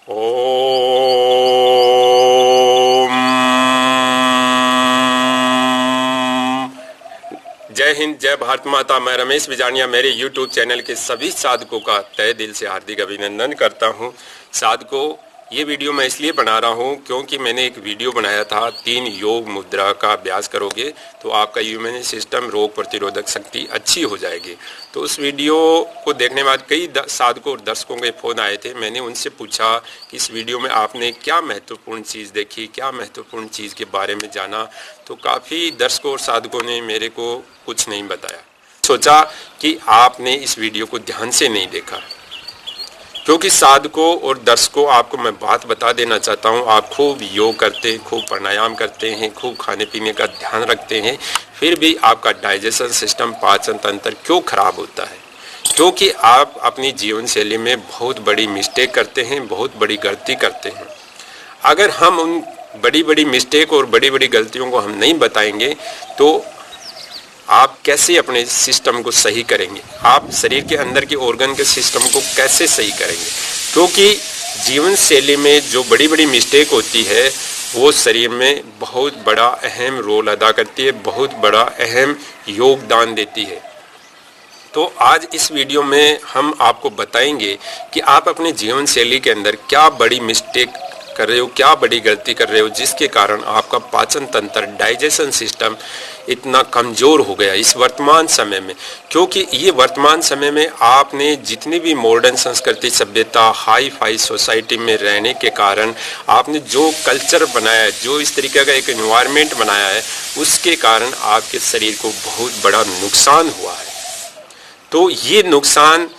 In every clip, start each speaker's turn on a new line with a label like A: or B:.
A: ओम। जय हिंद, जय भारत माता। मैं रमेश बिजानिया मेरे YouTube चैनल के सभी साधकों का तहे दिल से हार्दिक अभिनंदन करता हूं। साधकों, ये वीडियो मैं इसलिए बना रहा हूं क्योंकि मैंने एक वीडियो बनाया था 3 योग मुद्रा का अभ्यास करोगे तो आपका इम्यून सिस्टम, रोग प्रतिरोधक शक्ति अच्छी हो जाएगी। तो उस वीडियो को देखने के बाद कई साधकों और दर्शकों के फ़ोन आए थे। मैंने उनसे पूछा कि इस वीडियो में आपने क्या महत्वपूर्ण चीज़ देखी, क्या महत्वपूर्ण चीज़ के बारे में जाना। तो काफ़ी दर्शकों और साधकों ने मेरे को कुछ नहीं बताया। सोचा कि आपने इस वीडियो को ध्यान से नहीं देखा, क्योंकि साधकों और दर्शकों आपको मैं बात बता देना चाहता हूं। आप खूब योग करते हैं, खूब प्राणायाम करते हैं, खूब खाने पीने का ध्यान रखते हैं, फिर भी आपका डाइजेशन सिस्टम, पाचन तंत्र क्यों खराब होता है? क्योंकि आप अपनी जीवन शैली में बहुत बड़ी मिस्टेक करते हैं, बहुत बड़ी गलती करते हैं। अगर हम उन बड़ी बड़ी मिस्टेक और बड़ी बड़ी गलतियों को हम नहीं बताएंगे तो आप कैसे अपने सिस्टम को सही करेंगे? आप शरीर के अंदर के ऑर्गन के सिस्टम को कैसे सही करेंगे? क्योंकि जीवन शैली में जो बड़ी बड़ी मिस्टेक होती है वो शरीर में बहुत बड़ा अहम रोल अदा करती है, बहुत बड़ा अहम योगदान देती है। तो आज इस वीडियो में हम आपको बताएंगे कि आप अपने जीवन शैली के अंदर क्या बड़ी मिस्टेक कर रहे हो, क्या बड़ी गलती कर रहे हो, जिसके कारण आपका पाचन तंत्र, डाइजेशन सिस्टम इतना कमज़ोर हो गया इस वर्तमान समय में। क्योंकि ये वर्तमान समय में आपने जितनी भी मॉडर्न संस्कृति, सभ्यता, हाई फाई सोसाइटी में रहने के कारण आपने जो कल्चर बनाया है, जो इस तरीके का एक एनवायरनमेंट बनाया है, उसके कारण आपके शरीर को बहुत बड़ा नुकसान हुआ है। तो ये नुकसान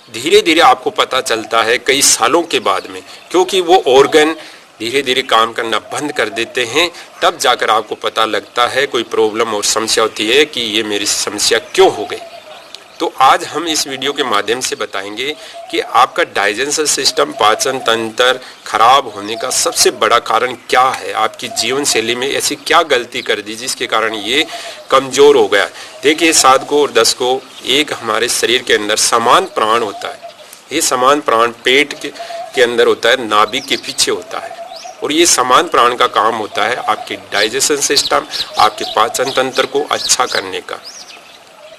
A: धीरे धीरे आपको पता चलता है कई सालों के बाद में, क्योंकि वो ऑर्गन धीरे धीरे काम करना बंद कर देते हैं। तब जाकर आपको पता लगता है, कोई प्रॉब्लम और समस्या होती है कि ये मेरी समस्या क्यों हो गई। तो आज हम इस वीडियो के माध्यम से बताएंगे कि आपका डाइजेशन सिस्टम, पाचन तंत्र खराब होने का सबसे बड़ा कारण क्या है। आपकी जीवन शैली में ऐसी क्या गलती कर दी जिसके कारण ये कमज़ोर हो गया। देखिए साधकों और दर्शकों, एक हमारे शरीर के अंदर समान प्राण होता है। ये समान प्राण पेट के अंदर होता है, नाभि के पीछे होता है। और ये समान प्राण का काम होता है आपके डाइजेशन सिस्टम, आपके पाचन तंत्र को अच्छा करने का।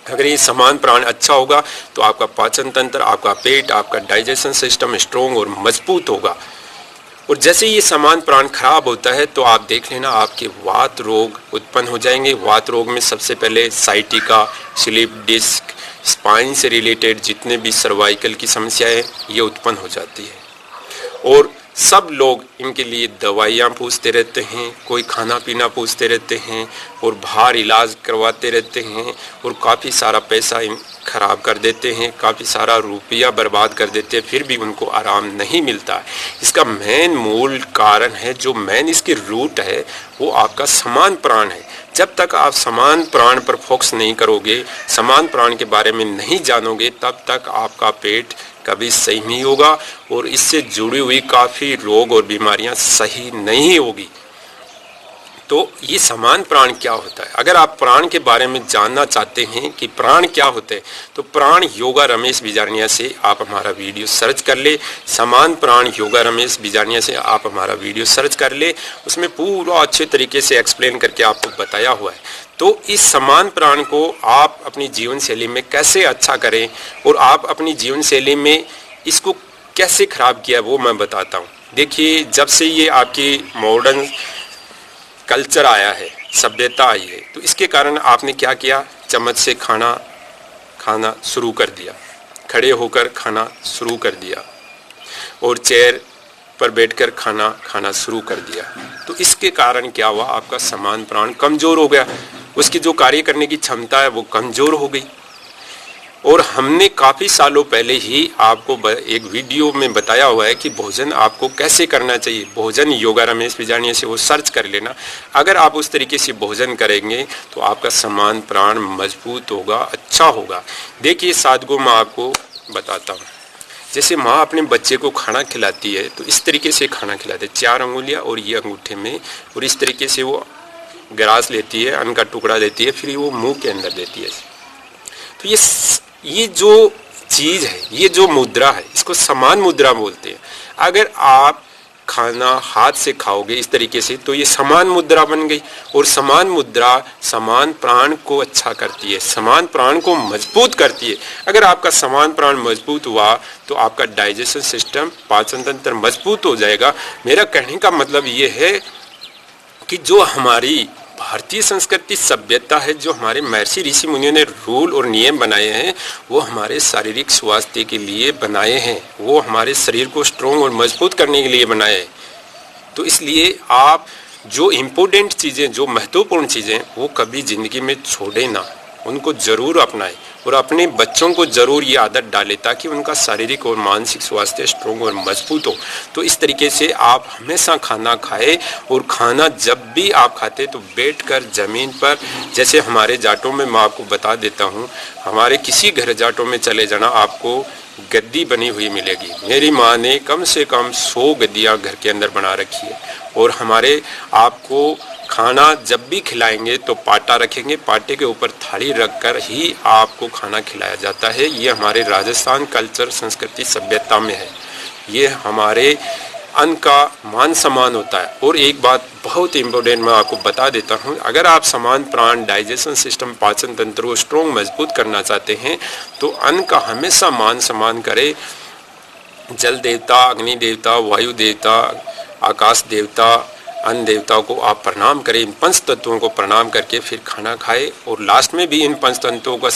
A: अगर ये समान प्राण अच्छा होगा तो आपका पाचन तंत्र, आपका पेट, आपका डाइजेशन सिस्टम स्ट्रोंग और मजबूत होगा। और जैसे ये समान प्राण खराब होता है तो आप देख लेना आपके वात रोग उत्पन्न हो जाएंगे। वात रोग में सबसे पहले साइटिका, स्लीप डिस्क, स्पाइन से रिलेटेड जितने भी सर्वाइकल की समस्याएं ये उत्पन्न हो जाती है। और सब लोग इनके लिए दवाइयाँ पूछते रहते हैं, कोई खाना पीना पूछते रहते हैं और बाहर इलाज करवाते रहते हैं और काफ़ी सारा पैसा खराब कर देते हैं, काफ़ी सारा रुपया बर्बाद कर देते हैं, फिर भी उनको आराम नहीं मिलता। इसका मेन मूल कारण है, जो मेन इसकी रूट है, वो आपका समान प्राण है। जब तक आप समान प्राण पर फोकस नहीं करोगे, समान प्राण के बारे में नहीं जानोगे, तब तक आपका पेट कभी सही नहीं होगा और इससे जुड़ी हुई काफ़ी रोग और बीमारियां सही नहीं होगी। तो ये समान प्राण क्या होता है? अगर आप प्राण के बारे में जानना चाहते हैं कि प्राण क्या होते हैं, तो प्राण योगा रमेश बिजानिया से आप हमारा वीडियो सर्च कर ले। समान प्राण योगा रमेश बिजानिया से आप हमारा वीडियो सर्च कर ले। उसमें पूरा अच्छे तरीके से एक्सप्लेन करके आपको बताया हुआ है। तो इस समान प्राण को आप अपनी जीवन शैली में कैसे अच्छा करें और आप अपनी जीवन शैली में इसको कैसे खराब किया वो मैं बताता हूँ। देखिए, जब से ये आपकी मॉडर्न कल्चर आया है, सभ्यता आई है, तो इसके कारण आपने क्या किया? चम्मच से खाना शुरू कर दिया, खड़े होकर खाना शुरू कर दिया और चेयर पर बैठकर खाना शुरू कर दिया। तो इसके कारण क्या हुआ? आपका समान प्राण कमज़ोर हो गया, उसकी जो कार्य करने की क्षमता है वो कमज़ोर हो गई। और हमने काफ़ी सालों पहले ही आपको एक वीडियो में बताया हुआ है कि भोजन आपको कैसे करना चाहिए। भोजन योगा रमेश बिजानिया से वो सर्च कर लेना। अगर आप उस तरीके से भोजन करेंगे तो आपका समान प्राण मजबूत होगा, अच्छा होगा। देखिए साधकों, मैं आपको बताता हूँ। जैसे माँ अपने बच्चे को खाना खिलाती है तो इस तरीके से खाना खिलाते हैं, 4 अंगुलियाँ और ये अंगूठे में, और इस तरीके से वो ग्रास लेती है, अन्न का टुकड़ा देती है, फिर वो मुंह के अंदर देती है। तो ये जो चीज़ है, ये जो मुद्रा है, इसको समान मुद्रा बोलते हैं। अगर आप खाना हाथ से खाओगे इस तरीके से तो ये समान मुद्रा बन गई, और समान मुद्रा समान प्राण को अच्छा करती है, समान प्राण को मजबूत करती है। अगर आपका समान प्राण मजबूत हुआ तो आपका डाइजेशन सिस्टम, पाचन तंत्र मजबूत हो जाएगा। मेरा कहने का मतलब ये है कि जो हमारी भारतीय संस्कृति सभ्यता है, जो हमारे महर्षि ऋषि मुनियों ने रूल और नियम बनाए हैं, वो हमारे शारीरिक स्वास्थ्य के लिए बनाए हैं, वो हमारे शरीर को स्ट्रॉन्ग और मजबूत करने के लिए बनाए हैं। तो इसलिए आप जो इम्पोर्टेंट चीज़ें, जो महत्वपूर्ण चीज़ें, वो कभी ज़िंदगी में छोड़े ना, उनको ज़रूर अपनाएं और अपने बच्चों को ज़रूर ये आदत डालें ताकि उनका शारीरिक और मानसिक स्वास्थ्य स्ट्रॉन्ग और मजबूत हो। तो इस तरीके से आप हमेशा खाना खाएं, और खाना जब भी आप खाते तो बैठकर ज़मीन पर, जैसे हमारे जाटों में मैं आपको बता देता हूँ, हमारे किसी घर जाटों में चले जाना आपको गद्दी बनी हुई मिलेगी। मेरी माँ ने कम से कम 100 गद्दियाँ घर के अंदर बना रखी है। और हमारे आपको खाना जब भी खिलाएंगे तो पाटा रखेंगे, पाटे के ऊपर थाली रखकर ही आपको खाना खिलाया जाता है। ये हमारे राजस्थान कल्चर, संस्कृति, सभ्यता में है। ये हमारे अन्न का मान सम्मान होता है। और एक बात बहुत इम्पोर्टेंट मैं आपको बता देता हूँ, अगर आप समान प्राण, डाइजेशन सिस्टम, पाचन तंत्र को स्ट्रॉन्ग मजबूत करना चाहते हैं तो अन्न का हमेशा मान सम्मान करें। जल देवता, अग्नि देवता, वायु देवता, आकाश देवता, अन्न देवताओं को आप प्रणाम करें, इन पंच तत्वों को प्रणाम करके फिर खाना खाएं। और लास्ट में भी इन पंच तत्वों का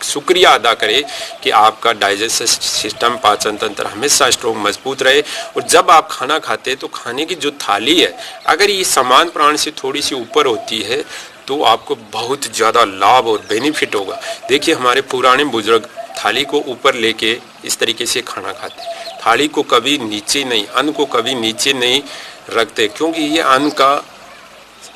A: शुक्रिया अदा करें कि आपका डाइजेस्टिव सिस्टम, पाचन तंत्र हमेशा स्ट्रॉन्ग मजबूत रहे। और जब आप खाना खाते हैं तो खाने की जो थाली है, अगर ये समान प्राण से थोड़ी सी ऊपर होती है तो आपको बहुत ज़्यादा लाभ और बेनिफिट होगा। देखिए हमारे पुराने बुजुर्ग थाली को ऊपर लेके इस तरीके से खाना खाते, थाली को कभी नीचे नहीं, अन्न को कभी नीचे नहीं रखते, क्योंकि ये अन्न का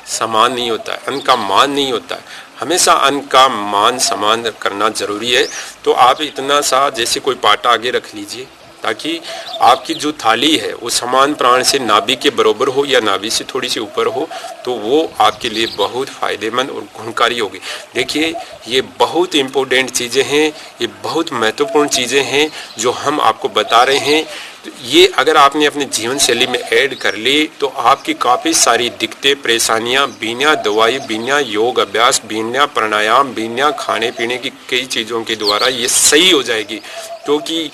A: समान नहीं होता है, अन्न का मान नहीं होता है। हमेशा अन्न का मान सम्मान करना जरूरी है। तो आप इतना सा जैसे कोई पाटा आगे रख लीजिए ताकि आपकी जो थाली है वो समान प्राण से नाभि के बराबर हो या नाभि से थोड़ी सी ऊपर हो, तो वो आपके लिए बहुत फ़ायदेमंद और गुणकारी होगी। देखिए ये बहुत इम्पोर्टेंट चीज़ें हैं, ये बहुत महत्वपूर्ण चीज़ें हैं जो हम आपको बता रहे हैं। तो ये अगर आपने अपने जीवन शैली में ऐड कर ली तो आपकी काफ़ी सारी दिक्कतें, परेशानियां बिना दवाई, बिना योग अभ्यास, बिना प्राणायाम, बिना खाने पीने की कई चीज़ों के द्वारा ये सही हो जाएगी। क्योंकि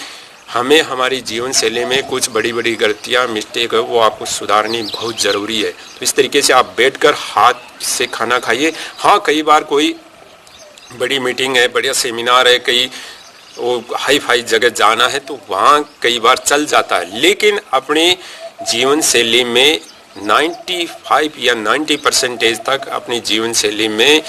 A: हमें हमारी जीवन शैली में कुछ बड़ी बड़ी गलतियां, मिस्टेक है, वो आपको सुधारनी बहुत ज़रूरी है। तो इस तरीके से आप बैठकर हाथ से खाना खाइए। हाँ, कई बार कोई बड़ी मीटिंग है, बढ़िया सेमिनार है, कई वो हाई फाई जगह जाना है तो वहाँ कई बार चल जाता है, लेकिन अपने जीवन शैली में 95 या 90% तक अपनी जीवन शैली में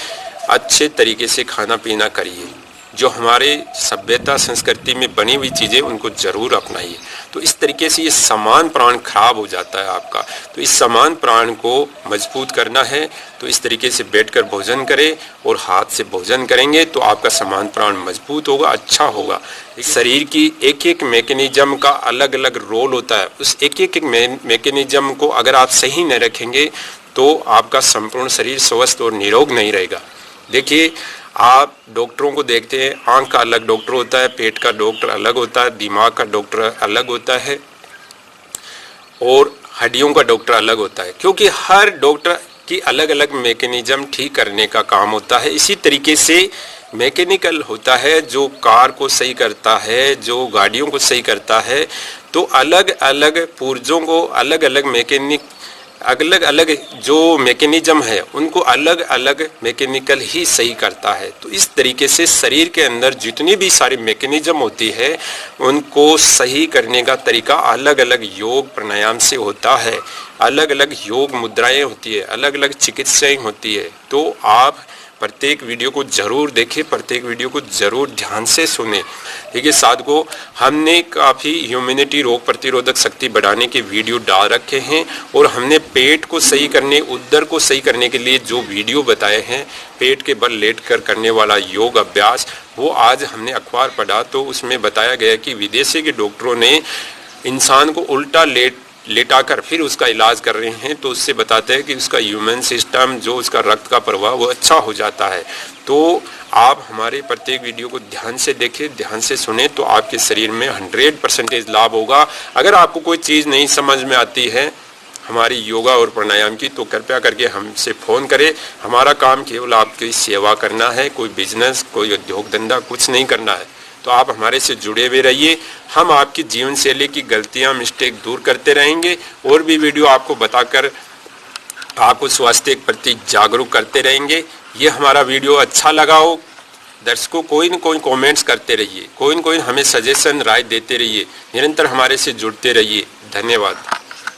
A: अच्छे तरीके से खाना पीना करिए। जो हमारे सभ्यता संस्कृति में बनी हुई चीज़ें उनको ज़रूर अपनाइए। तो इस तरीके से ये समान प्राण खराब हो जाता है आपका। तो इस समान प्राण को मजबूत करना है तो इस तरीके से बैठकर भोजन करें और हाथ से भोजन करेंगे तो आपका समान प्राण मजबूत होगा, अच्छा होगा। शरीर की एक एक मैकेनिज्म का अलग अलग रोल होता है। उस एक एक मैकेनिज्म को अगर आप सही न रखेंगे तो आपका संपूर्ण शरीर स्वस्थ और निरोग नहीं रहेगा। देखिए आप डॉक्टरों को देखते हैं, आंख का अलग डॉक्टर होता है, पेट का डॉक्टर अलग होता है, दिमाग का डॉक्टर अलग होता है और हड्डियों का डॉक्टर अलग होता है, क्योंकि हर डॉक्टर की अलग अलग मैकेनिज्म ठीक करने का काम होता है। इसी तरीके से मैकेनिकल होता है जो कार को सही करता है, जो गाड़ियों को सही करता है, तो अलग अलग पुर्जों को अलग अलग जो मैकेनिज्म है उनको अलग अलग मैकेनिकल ही सही करता है। तो इस तरीके से शरीर के अंदर जितनी भी सारी मैकेनिज्म होती है उनको सही करने का तरीका अलग अलग योग प्राणायाम से होता है, अलग अलग योग मुद्राएं होती है, अलग अलग चिकित्साएं होती है। तो आप प्रत्येक वीडियो को जरूर देखें, प्रत्येक वीडियो को जरूर ध्यान से सुने। देखिए साधकों, हमने काफ़ी ह्यूमैनिटी, रोग प्रतिरोधक शक्ति बढ़ाने के वीडियो डाल रखे हैं और हमने पेट को सही करने, उदर को सही करने के लिए जो वीडियो बताए हैं, पेट के बल लेट कर करने वाला योग अभ्यास, वो आज हमने अखबार पढ़ा तो उसमें बताया गया कि विदेशी के डॉक्टरों ने इंसान को उल्टा लेटाकर फिर उसका इलाज कर रहे हैं, तो उससे बताते हैं कि उसका ह्यूमन सिस्टम, जो उसका रक्त का प्रवाह, वो अच्छा हो जाता है। तो आप हमारे प्रत्येक वीडियो को ध्यान से देखें, ध्यान से सुने, तो आपके शरीर में 100% लाभ होगा। अगर आपको कोई चीज़ नहीं समझ में आती है हमारी योगा और प्राणायाम की, तो कृपया करके हमसे फ़ोन करें। हमारा काम केवल आपकी सेवा करना है, कोई बिजनेस, कोई उद्योग धंधा कुछ नहीं करना है। तो आप हमारे से जुड़े हुए रहिए, हम आपकी जीवन शैली की गलतियां, मिस्टेक दूर करते रहेंगे और भी वीडियो आपको बताकर आपको स्वास्थ्य के प्रति जागरूक करते रहेंगे। ये हमारा वीडियो अच्छा लगा हो, दर्शकों कोई न कोई कमेंट्स करते रहिए, कोई न कोई हमें सजेशन, राय देते रहिए, निरंतर हमारे से जुड़ते रहिए। धन्यवाद।